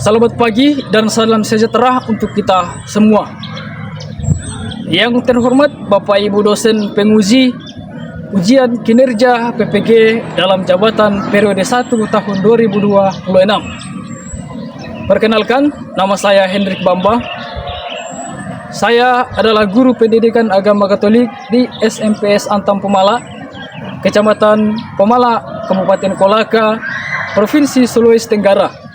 Selamat pagi dan salam sejahtera untuk kita semua. Yang terhormat Bapak Ibu dosen penguji ujian kinerja PPG dalam jabatan periode 1 tahun 2026. Perkenalkan, nama saya Hendrik Bamba. Saya adalah guru pendidikan agama Katolik di SMPS Antam Pemala, Kecamatan Pemala, Kabupaten Kolaka, Provinsi Sulawesi Tenggara.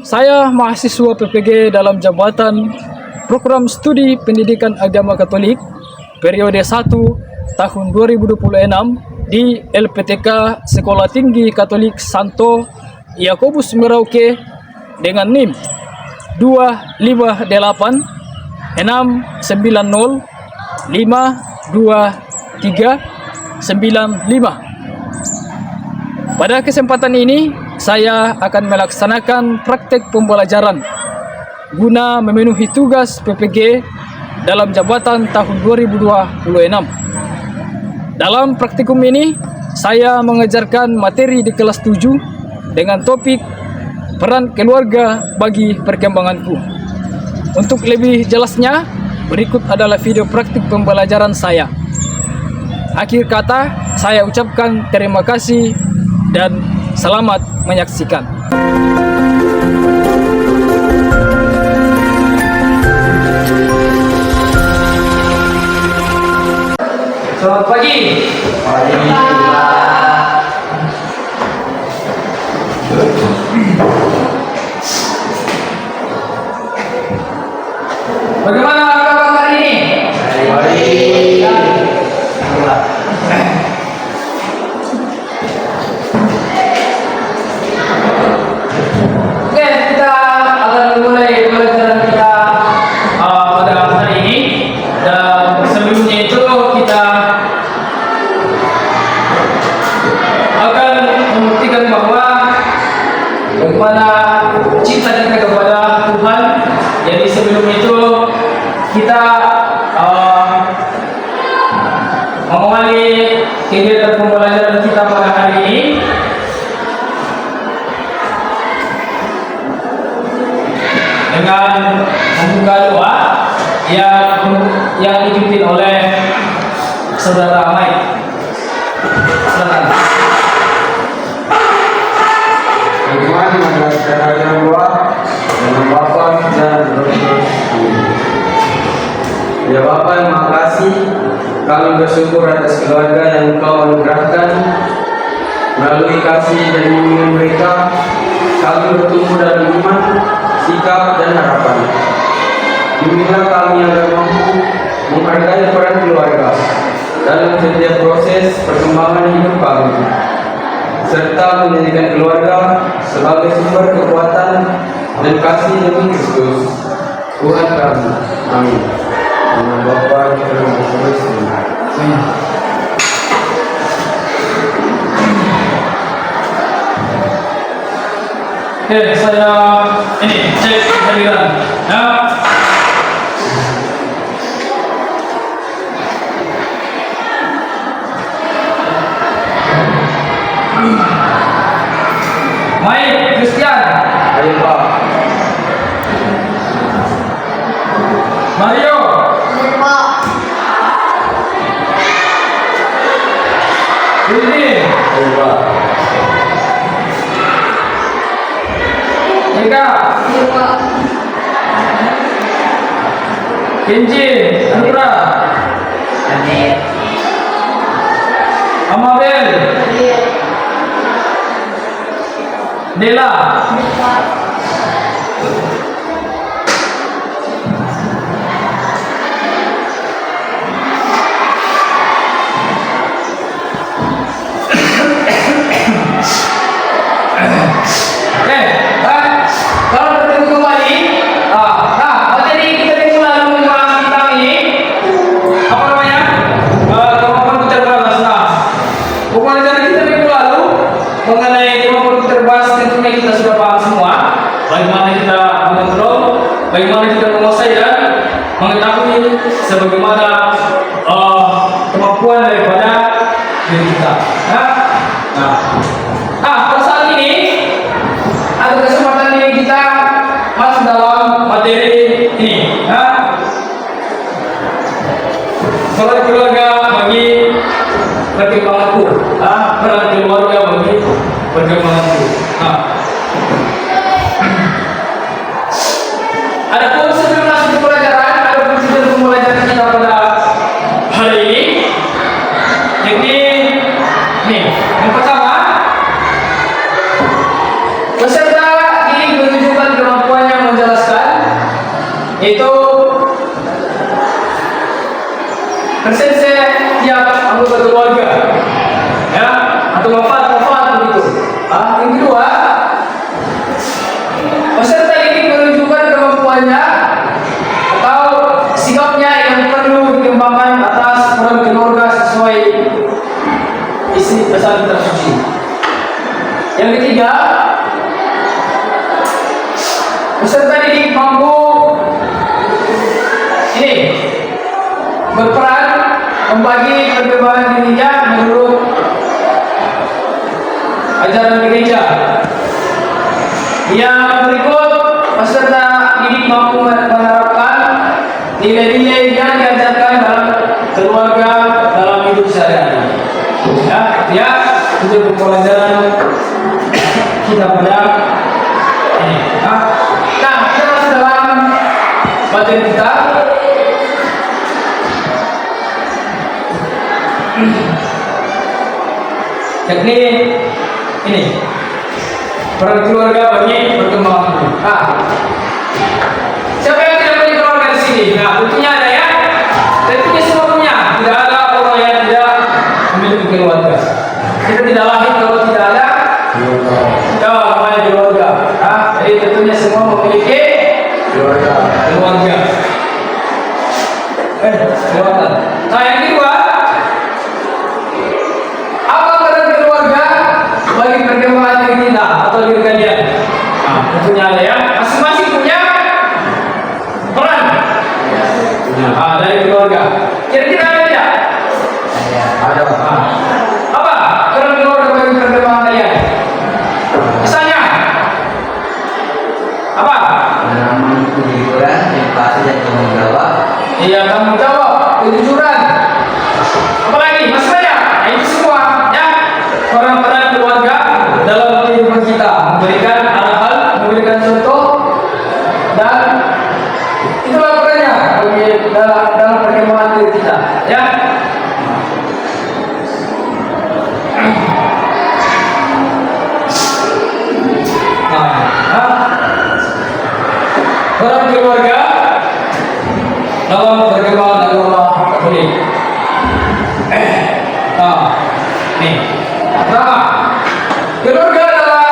Saya mahasiswa PPG dalam jabatan Program Studi Pendidikan Agama Katolik periode 1 tahun 2026 di LPTK Sekolah Tinggi Katolik Santo Yakobus Merauke dengan NIM 258 690 52395. Pada kesempatan ini saya akan melaksanakan praktek pembelajaran guna memenuhi tugas PPG dalam jabatan tahun 2026. Dalam praktikum ini, saya mengajarkan materi di kelas 7 dengan topik peran keluarga bagi perkembanganku. Untuk lebih jelasnya, berikut adalah video praktik pembelajaran saya. Akhir kata, saya ucapkan terima kasih dan selamat menyaksikan. Selamat pagi. Bagaimana kabar hari ini? Baik. Oke, kita akan mulai pelajaran kita pada hari ini. Dan sebelumnya itu kita akan membuktikan bahwa bagaimana cinta kita kepada Tuhan. Jadi sebelum itu kita mengawali kegiatan pembelajaran kita pada hari ini dengan membuka doa yang dipimpin oleh Saudara Mike. Silakan. Tuhan mengajarkan doa dengan Bapa dan Roh Kudus. Ya Bapa, terima kasih. Kami bersyukur atas keluarga yang Engkau anugerahkan. Melalui kasih dan bimbingan mereka, kami bertumbuh dalam iman, sikap dan harapan. Bimbinglah kami agar mampu menghargai peran keluarga dalam setiap proses perkembangan hidup kami, serta menjadikan keluarga sebagai sumber kekuatan dan kasih demi Kristus Tuhan kami. Amin. Dengan Bapa dan Roh Kudus. Amin. Oke, saya ini cek hadiran. Ya. Mike Christian. Ayo Pak. Mario. Ini. Ayo Pak. Eka. Kenji. Anura. Amabel. Dela. Kalau bertemu kembali, materi kita minggu lalu membahas tentang ini, apa namanya? Kemampuan kecerdasan. Nah, pembelajaran kita minggu lalu mengenai kemampuan kecerdasan tentunya kita sudah paham semua. Bagaimana kita mengontrol, bagaimana kita menguasai dan mengetahui sebagaimana kemampuan daripada diri kita. Nah, pada saat ini ada kesempatan ini kita masuk dalam materi ini. Ya. Peran keluarga bagi perkembanganku. Peran keluarga bagi perkembanganku. Adapun sebelum masuk ke pelajaran, ada prosedur pembelajaran kita pada hari ini. Jadi, yang pertama, peserta ini menunjukkan kemampuannya menjelaskan, yaitu persentase tiap anggota keluarga, ya, atau wafat begitu. Yang kedua, peserta ini menunjukkan kemampuannya atau sikapnya yang perlu dikembangkan atas peran keluarga sesuai isi pesan kitab suci. Yang ketiga, peserta didik mampu berperan membagi perkembangan dirinya menurut ajaran gereja. Yang berikut, peserta didik mampu menerapkan nilai-nilai yang diajarkan dalam keluarga dalam hidup sehari-hari. Ya, untuk pembelajaran kita pada ini. Nah, kita masuk dalam materi kita. Yakni ini peran keluarga bagi perkembangan. Siapa yang tidak punya keluarga di sini? Tentunya ada ya. Tentunya semua punya. Tidak ada orang yang tidak memiliki keluarga. Kita tidak lahir kalau tidak ada namanya keluarga. Jadi tentunya semua memiliki keluarga. Keluarga. Nah, yang kedua, bagi perkembangan diri kita atau diri kalian. Tentunya ada ya. Masing-masing punya peran dari keluarga. Kira-kira ada tidak? Ada. Apa peran keluarga bagi perkembangan kalian? Misalnya apa? Kejujuran, empati dan tanggung jawab. Iya, tanggung jawab, kejujuran. Apalagi masih banyak. Itu semua ya. Peran-peran keluarga dalam kehidupan kita, memberikan hal-hal, memberikan contoh, dan itulah perannya dalam perkembangan diri kita, ya. Peran keluarga dalam perkembangan agama Katolik. Nih. Pertama, keluarga adalah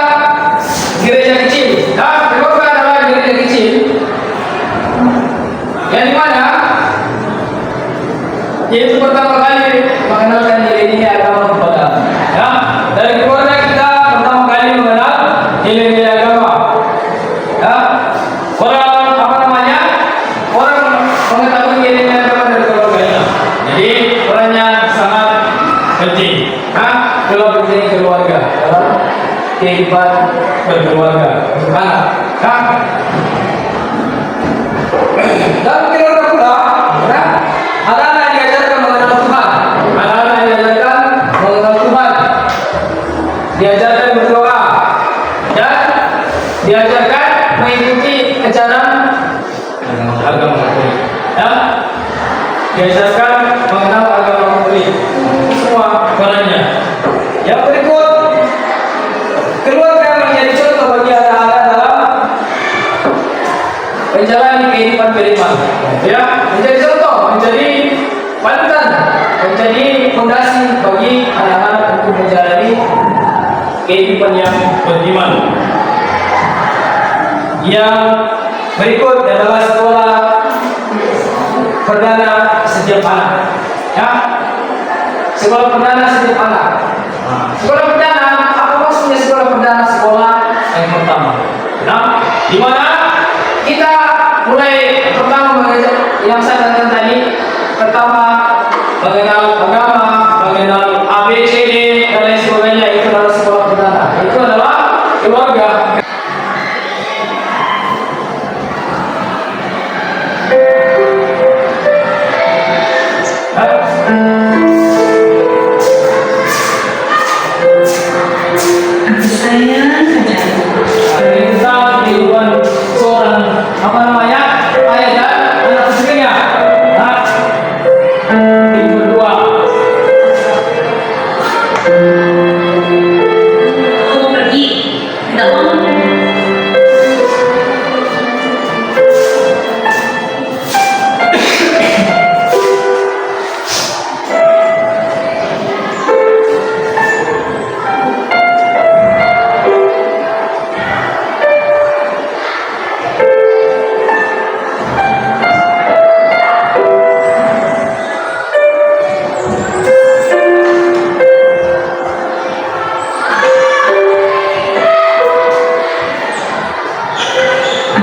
gereja kecil. Keluarga adalah gereja kecil yang dimana yaitu pertama kali mengenalkan diri ini agama kepada. Ya, dari keluarga kita pertama kali mengenal nilai-nilai agama. Ya, orang mengetahui nilai-nilai agama dari keluarganya. Jadi perannya sangat penting. Dalam keluarga, dalam kehidupan berkeluarga, dalam keluarga pula, anak-anak diajarkan mengenal Tuhan, diajarkan berdoa, dan diajarkan mengikuti ajaran agama Katolik. Diajarkan mengenal agama Katolik. Semua perannya. Yang berikut, keluarga menjadi contoh bagi anak-anak dalam menjalani kehidupan beriman. Ya, menjadi contoh, menjadi panutan, menjadi fondasi bagi anak-anak untuk menjalani kehidupan yang beriman. Yang berikut adalah sekolah perdana setiap anak. Ya, sekolah perdana setiap anak. Sekolah perdana, apa maksudnya sekolah perdana? Sekolah yang pertama. Di mana kita mulai pertama yang saya katakan tadi, pertama mengenal agama, mengenal ABCD dan lain sebagainya. Itu adalah sekolah perdana. Itu adalah keluarga.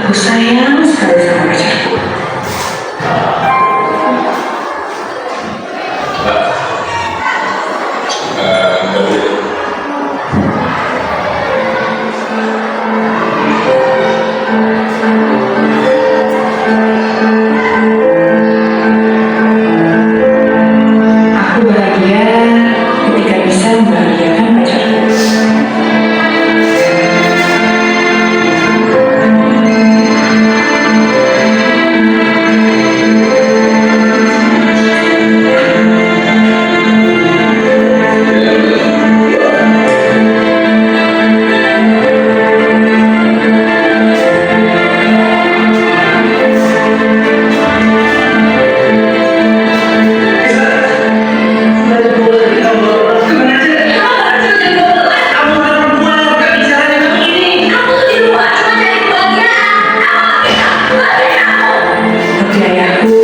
Aku sayang sekali sama pacarku. Aku bahagia ketika bisa membahagiakan pacarku. Tapi ayahku,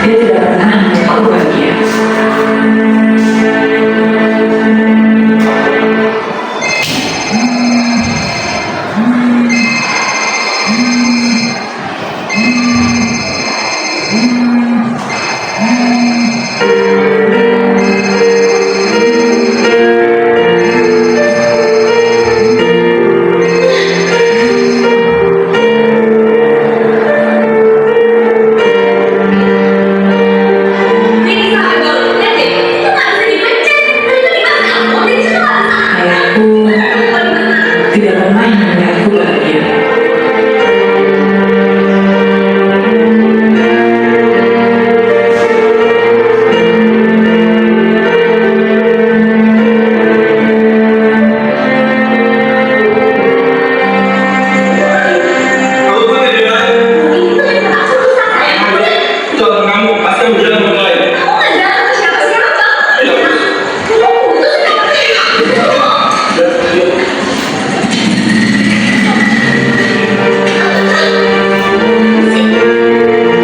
dia tidak pernah membuatku bahagia. Ayahku tidak pernah membuatku bahagia.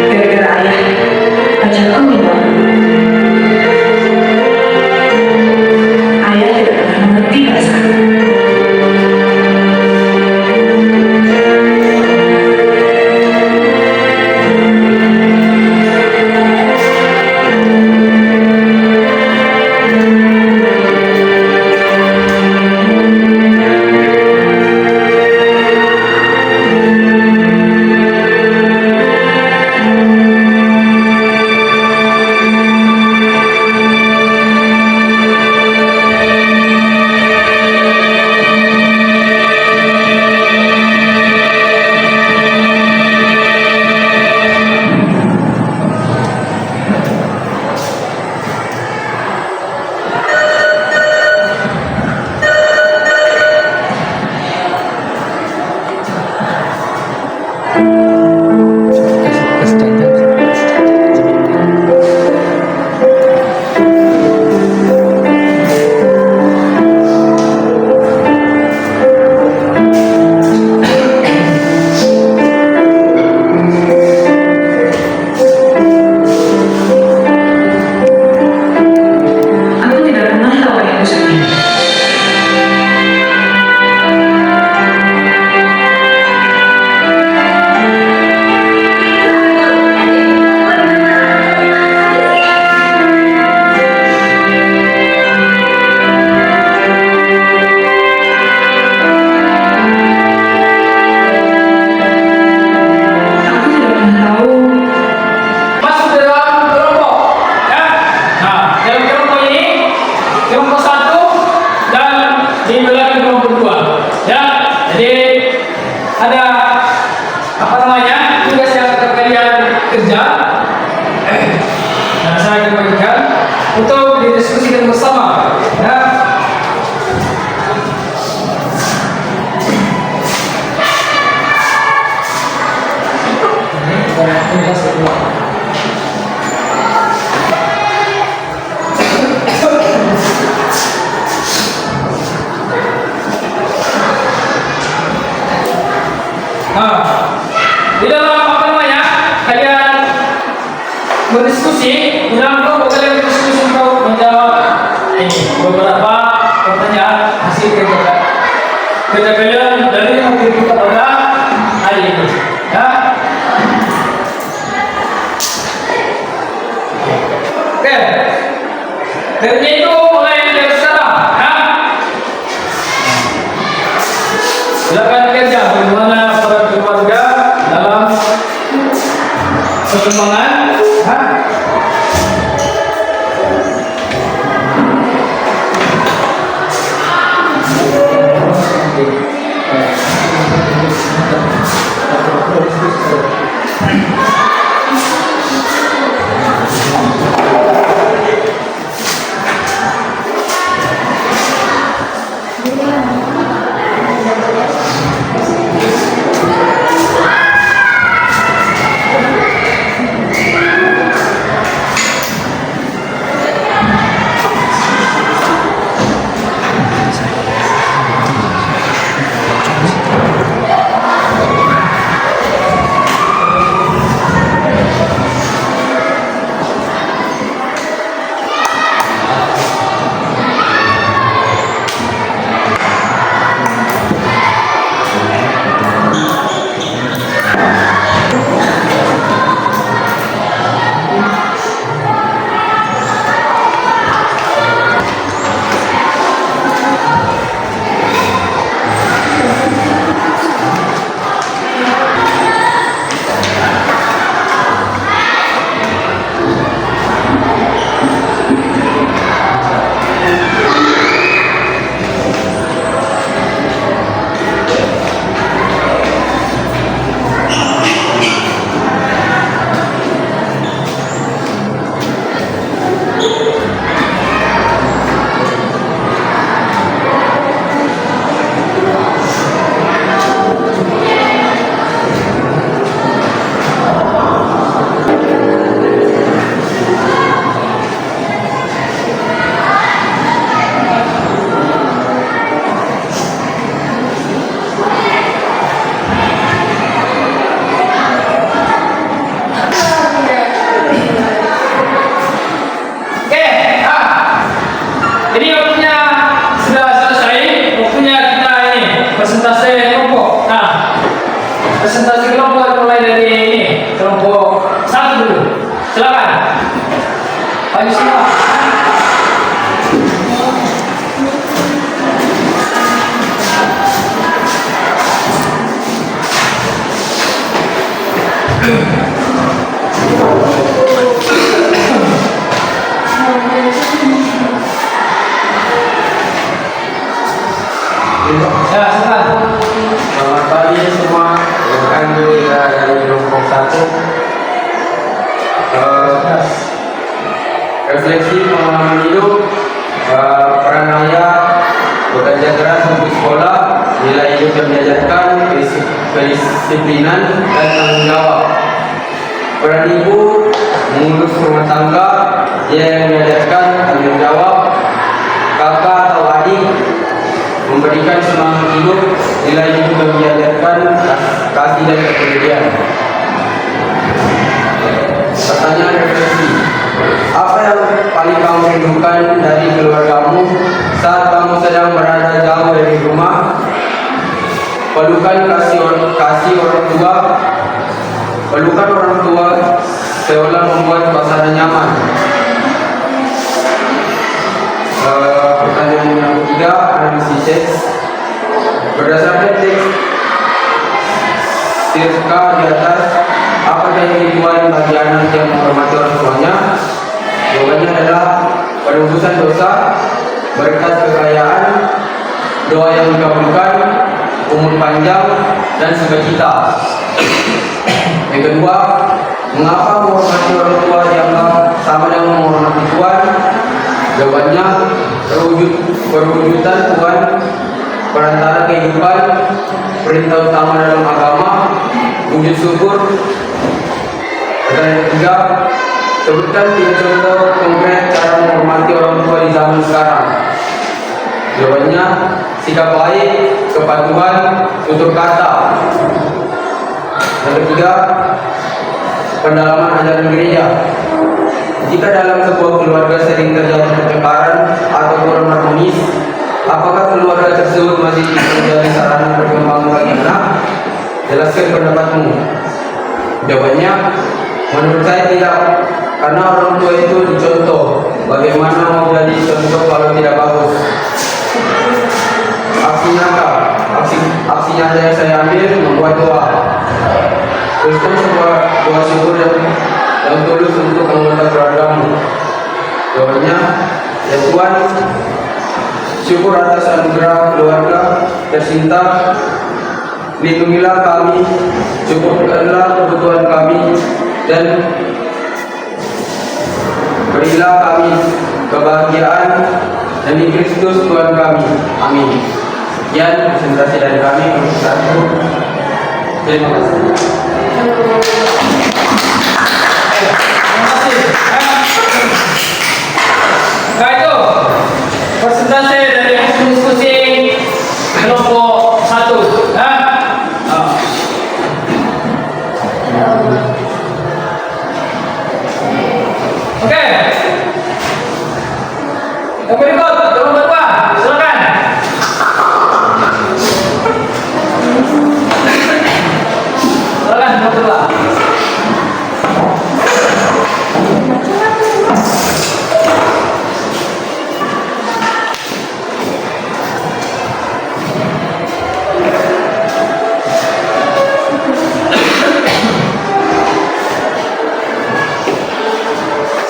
Gara-gara ayah, pacarku hilang. Ayah tidak pernah mengerti perasaanku. Aku tidak pernah tahu ayahku sedih. Aku tidak pernah tahu Masuk ke dalam kelompok. Ya. Nah, dalam kelompok ini, kelompok satu dan di belakang kelompok dua. Ya. Jadi ada apa namanya tugas yang akan kalian kerja. Nah, saya akan bagikan untuk didiskusikan bersama. Ya. Nah, di dalam apa namanya kalian berdiskusi, di dalam kelompok kalian berdiskusi untuk menjawab ini beberapa pertanyaan hasil kerja kalian dari yang kita pada hari ini. Kerja itu mulai dari sekarang, ya. Silakan kerja bagaimana para keluarga dalam perkembangan, ya. Jadi waktunya sudah selesai, waktunya kita ini presentasi kelompok. Nah, presentasi kelompok mulai dari ini kelompok 1 dulu. Silakan. Maju semua. Ya, silakan. Selamat pagi semua. Kami dari kelompok 1. Refleksi pengalaman hidup, peran ayah, bekerja keras untuk sekolah, nilai hidup yang diajarkan, kedisiplinan dan tanggung jawab. Peran ibu, mengurus rumah tangga, dia yang diajarkan tanggung jawab. Kakak atau adik, memberikan semangat hidup, nilai hidup yang diajarkan kasih dan kepedulian. Pertanyaan refleksi, apa yang paling kamu rindukan dari keluargamu saat kamu sedang berada jauh dari rumah? Pelukan kasih orang tua, pelukan orang tua seolah membuat suasana nyaman. Pertanyaan yang ketiga, analisis teks. Berdasarkan teks sirka di atas, apa yang dibuat bagi anak yang menghormati orang tuanya? Jawabannya adalah penebusan dosa, berkat kekayaan, doa yang dikabulkan, umur panjang, dan sukacita. Yang kedua, mengapa menghormati orang tua dianggap sama dengan menghormati Tuhan? Jawabannya, perwujudan Tuhan perantara kehidupan, perintah utama dalam agama, wujud syukur. Pertanyaan ketiga, sebutkan 3 contoh konkret cara menghormati orang tua di zaman sekarang. Jawabannya, sikap baik, kepatuhan, tutur kata. Yang ketiga, pendalaman ajaran gereja. Jika dalam sebuah keluarga sering terjadi pertengkaran atau kurang harmonis, apakah keluarga tersebut masih menjadi sarana perkembangan bagi anak? Jelaskan pendapatmu. Jawabannya, menurut saya tidak, karena orang tua itu dicontoh. Bagaimana mau jadi contoh kalau tidak bagus? Aksi nyata, aksi nyata yang saya ambil membuat doa. Teruskan sebuah doa syukur yang tulus untuk anggota keluargamu. Doanya, ya Tuhan, syukur atas anugerah keluarga tercinta. Lindungilah kami, cukupkanlah kebutuhan kami, dan berilah kami kebahagiaan demi Kristus Tuhan kami. Amin. Sekian presentasi dari kami. Terima kasih. Nah itu presentasi dari diskusi kelompok 1. Oke. Yang berikut kelompok 2, silakan. Silakan kelompok 2.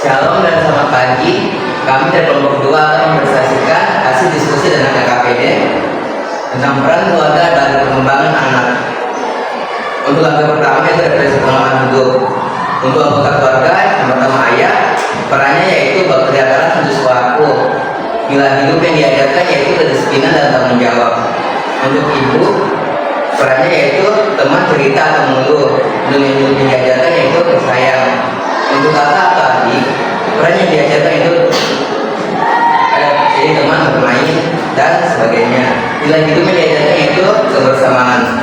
Shalom dan selamat pagi. Kami dari kelompok 2 akan mempresentasikan hasil diskusi dengan KKPD tentang peran keluarga dalam perkembangan anak. Untuk langkah pertama itu referensi pengalaman hidup. Untuk anggota keluarga, yang pertama ayah, perannya yaitu bekerja keras untuk suatu. Nilai hidup yang diajarkan yaitu kedisiplinan dan tanggung jawab. Untuk ibu, perannya yaitu teman cerita atau mengeluh. Untuk yang diajarkan yaitu bersayang. Untuk kakak atau adik, peran yang diajarkan itu jadi teman bermain dan sebagainya. Nilai hidup yang diajarkan yaitu kebersamaan.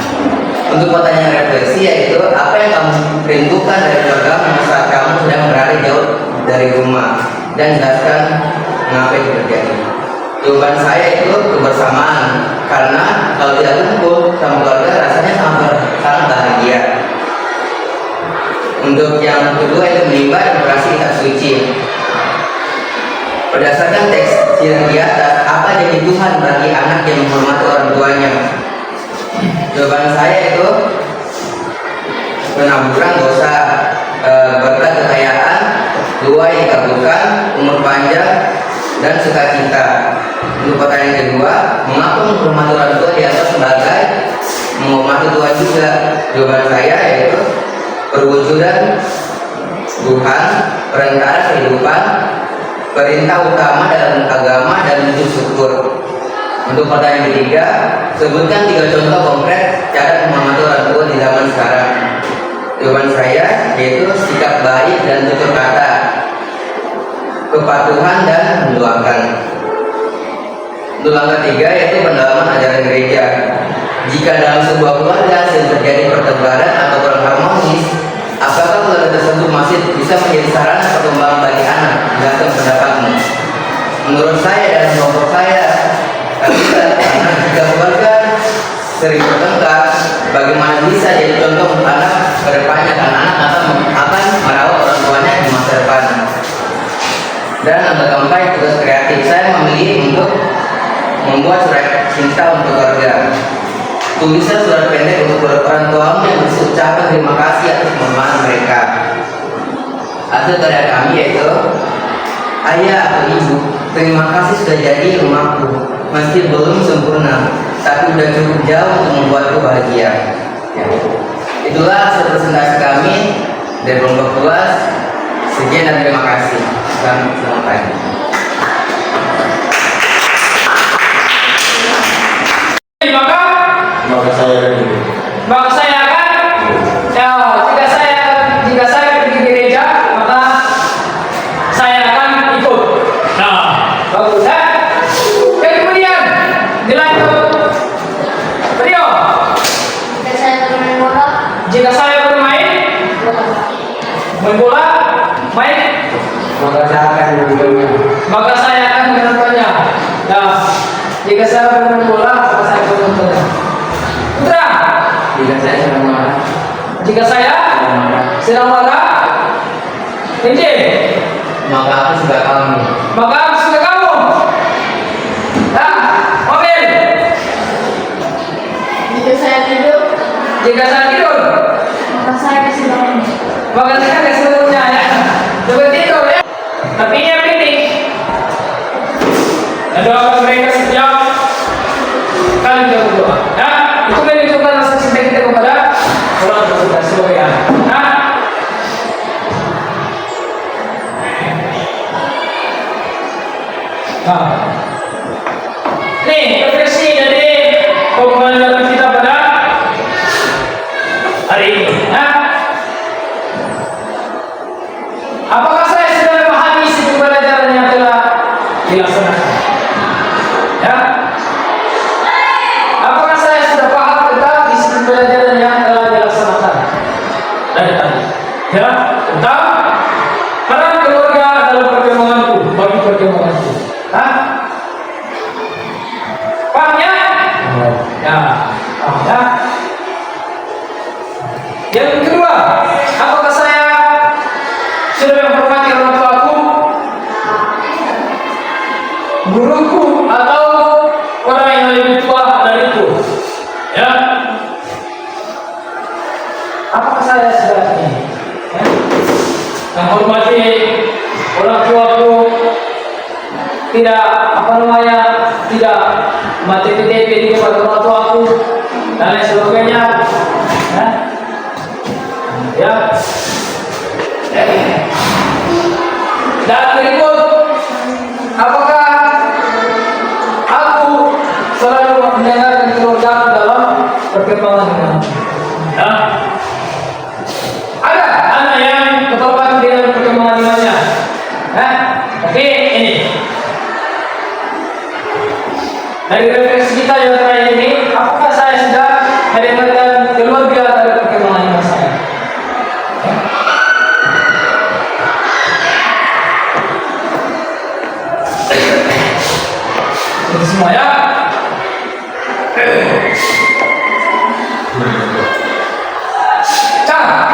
Untuk pertanyaan refleksi yaitu apa yang kamu rindukan dari keluarga saat kamu sedang berada jauh dari rumah, dan jelaskan mengapa itu terjadi. Jawaban saya itu kebersamaan, karena kalau tidak kumpul sama keluarga rasanya sangat bahagia. Untuk yang kedua itu menimba dan operasi kitab suci. Berdasarkan teks yang di atas, apa jadi Tuhan bagi anak yang menghormati orang tuanya? Jawaban saya itu penaburan dosa, berkat kekayaan, doa yang dikabulkan, umur panjang, dan sukacita. Untuk pertanyaan kedua, mengapa menghormati orang tua dianggap sebagai menghormati Tuhan juga? Jawaban saya yaitu perwujudan Tuhan, perantara kehidupan, perintah utama dalam agama, dan wujud syukur. Untuk pertanyaan ketiga, sebutkan 3 contoh konkret cara menghormati orang tua di zaman sekarang. Jawaban saya yaitu sikap baik dan tutur kata, kepatuhan dan mendoakan. Untuk langkah 3 yaitu pendalaman ajaran gereja. Jika dalam sebuah keluarga sedang terjadi pertengkaran atau kurang harmonis, apakah keluarga tersebut masih bisa menjadi sarana perkembangan bagi anak? Jelaskan pendapatmu. Menurut saya dan kelompok saya, karena jika keluarga sering bertengkar, bagaimana bisa jadi contoh untuk anak ke depannya, karena anak akan merawat orang tuanya di masa depan. Dan langkah keempat, tugas kreatif. Saya memilih untuk membuat surat cinta untuk keluarga. Tulisan surat pendek untuk orang tuamu yang berisi ucapan terima kasih atas pengorbanan mereka. Hasil karya kami yaitu, ayah atau ibu, terima kasih sudah jadi rumahku. Meski belum sempurna, tapi sudah cukup jauh untuk membuatku bahagia. Ya. Itulah hasil presentasi kami dari kelompok 2. Sekian dan terima kasih. Selamat pagi. Maka saya akan jika saya pergi ke gereja, maka saya akan ikut. Nah, bagus ya. Kemudian dilanjut. Beliau. Jika saya bermain bola, main, Maka saya akan menontonnya. maka saya akan menontonnya. Nah, jika saya bermain bola, maka saya akan menontonnya. Putra. Jika saya sedang marah, Jika saya sedang marah, Injil. maka aku suka kamu. Maka aku suka kamu. Nah, mobil. Jika saya tidur, Jika saya tidur, maka saya kasih bangun. maka saya kasih seluruhnya ya. Seperti itu ya. Tapi ini yang penting. Doakan mereka setiap kali kita berdoa. Nah, itu menunjukkan rasa cinta kita kepada orang tua sebagai anak. Nah, nih refleksi dari pembelajaran kita pada hari ini. Nah, apakah saya sudah memahami isi pembelajaran yang telah dilaksanakan? Ya, apakah saya sudah paham tentang isi pembelajaran yang telah dilaksanakan dari tadi? Ya, tentang peran keluarga dalam perkembanganku, bagi perkembanganku. Hah? Paham ya? Ya, paham ya. Yang kedua, apakah saya sudah menghormati orang tuaku, guruku, atau orang yang lebih tua dariku? Ya. Apakah saya sudah ini? Ya? Menghormati orang tuaku, tidak tidak mati PTP di depan orang tuaku dan lain sebagainya. Ya. Dan berikut, apakah aku selalu mendengarkan keluarga dalam perkembangan dengan? Ya. Ada anak yang keterlambatan dengan perkembangan imannya. Oke, ini dari refleksi kita yang terakhir ini, apakah saya sudah mendengarkan keluarga dalam perkembangan iman saya? Itu semua ya.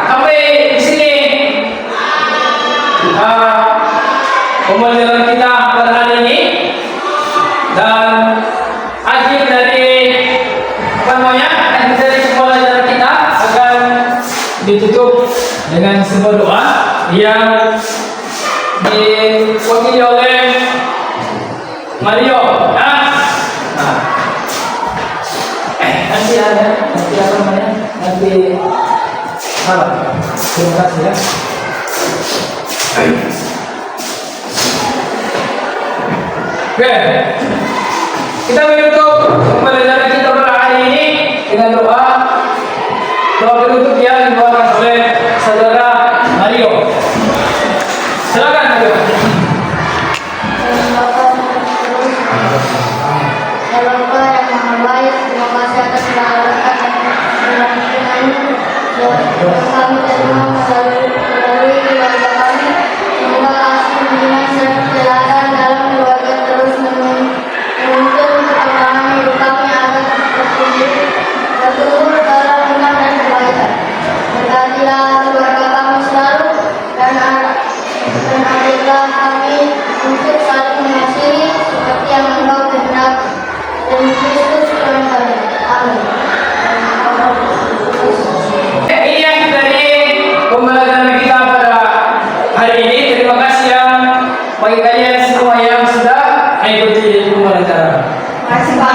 Sampai di sini pembelajaran kita pada hari ini, dan akhir dari akhir dari pembelajaran kita akan ditutup dengan sebuah doa yang diwakili oleh Mario. Nanti apa namanya? Nanti malam. Terima kasih ya. Oke, kita menutup pembelajaran kita pada hari ini dengan doa penutup yang dibawakan oleh saudara Mario. Silakan Mario. Ya Bapa yang Maha Baik, terima kasih atas segala berkat dan perhatian-Mu yang kami terima melalui keluarga kami. Semoga kasih bimbingan dan perjalanan dalam keluarga terus menuntun perkembangan hidup kami agar bertumbuh dalam iman dan kebaikan. Berkatilah keluarga kami selalu dan ajarlah kami untuk saling mengasihi seperti yang Engkau kehendaki. Dan Kristus Tuhan kami. Amin. Ini yang dari pembelajaran kita pada hari ini. Terima kasih yang bagi kalian semua yang sudah mengikuti pembelajaran. Terima kasih Pak.